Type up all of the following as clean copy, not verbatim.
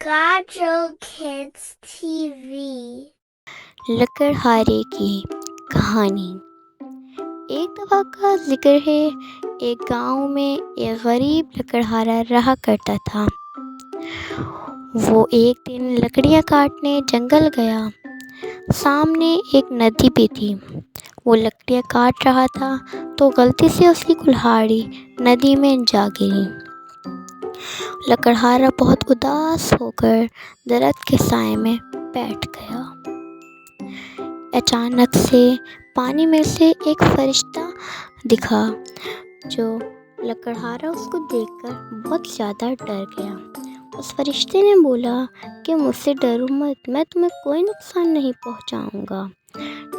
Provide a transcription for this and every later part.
Gajo Kids TV। लकड़हारे की कहानी। एक दफ़ा का जिक्र है, एक गांव में एक गरीब लकड़हारा रहा करता था। वो एक दिन लकड़ियां काटने जंगल गया। सामने एक नदी भी थी। वो लकड़ियां काट रहा था तो गलती से उसकी कुल्हाड़ी नदी में जा गिरी। लकड़हारा बहुत उदास होकर दरख्त के साए में बैठ गया। अचानक से पानी में से एक फरिश्ता दिखा। जो लकड़हारा उसको देखकर बहुत ज़्यादा डर गया। उस फरिश्ते ने बोला कि मुझसे डरो मत, मैं तुम्हें कोई नुकसान नहीं पहुंचाऊंगा।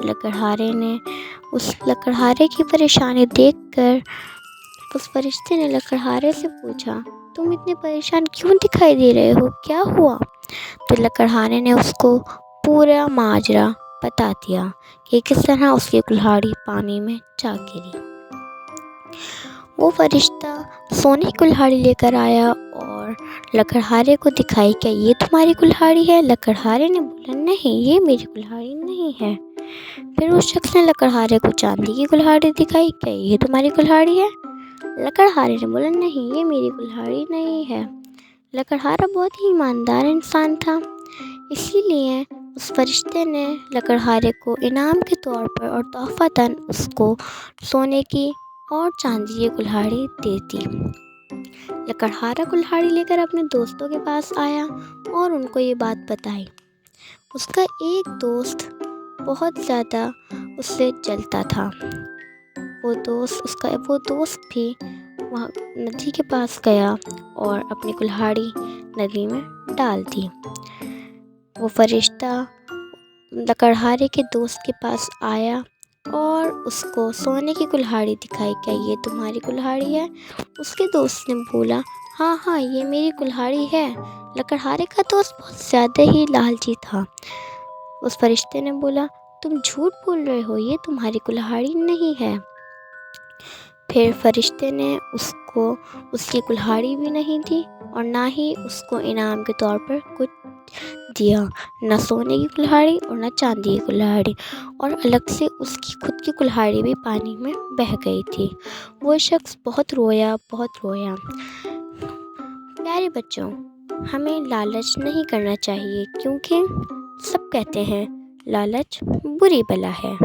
लकड़हारे ने उस लकड़हारे की परेशानी देखकर उस फरिश्ते ने लकड़हारे से पूछा, तुम इतने परेशान क्यों दिखाई दे रहे हो, क्या हुआ? तो लकड़हारे ने उसको पूरा माजरा बता दिया कि किस तरह उसकी कुल्हाड़ी पानी में जा गिरी। वो फरिश्ता सोने की कुल्हाड़ी लेकर आया और लकड़हारे को दिखाई। क्या ये तुम्हारी कुल्हाड़ी है? लकड़हारे ने बोला, नहीं, ये मेरी कुल्हाड़ी नहीं है। फिर उस शख्स ने लकड़हारे को चांदी की कुल्हाड़ी दिखाई। क्या ये तुम्हारी कुल्हाड़ी है? लकड़हारे ने बोला, नहीं, ये मेरी कुल्हाड़ी नहीं है। लकड़हारा बहुत ही ईमानदार इंसान था, इसीलिए उस फरिश्ते ने लकड़हारे को इनाम के तौर पर और तोहफ़तन उसको सोने की और चांदी की कुल्हाड़ी दे दी। लकड़हारा कुल्हाड़ी लेकर अपने दोस्तों के पास आया और उनको ये बात बताई। उसका एक दोस्त बहुत ज़्यादा उससे जलता था। वो दोस्त भी वहाँ नदी के पास गया और अपनी कुल्हाड़ी नदी में डाल दी। वो फरिश्ता लकड़हारे के दोस्त के पास आया और उसको सोने की कुल्हाड़ी दिखाई। क्या ये तुम्हारी कुल्हाड़ी है? उसके दोस्त ने बोला, हाँ, ये मेरी कुल्हाड़ी है। लकड़हारे का दोस्त बहुत ज़्यादा ही लालची था। उस फरिश्ते ने बोला, तुम झूठ बोल रहे हो, ये तुम्हारी कुल्हाड़ी नहीं है। फिर फरिश्ते ने उसको उसकी कुल्हाड़ी भी नहीं दी और ना ही उसको इनाम के तौर पर कुछ दिया, न सोने की कुल्हाड़ी और न चांदी की कुल्हाड़ी, और अलग से उसकी खुद की कुल्हाड़ी भी पानी में बह गई थी। वो शख्स बहुत रोया। प्यारे बच्चों, हमें लालच नहीं करना चाहिए, क्योंकि सब कहते हैं लालच बुरी बला है।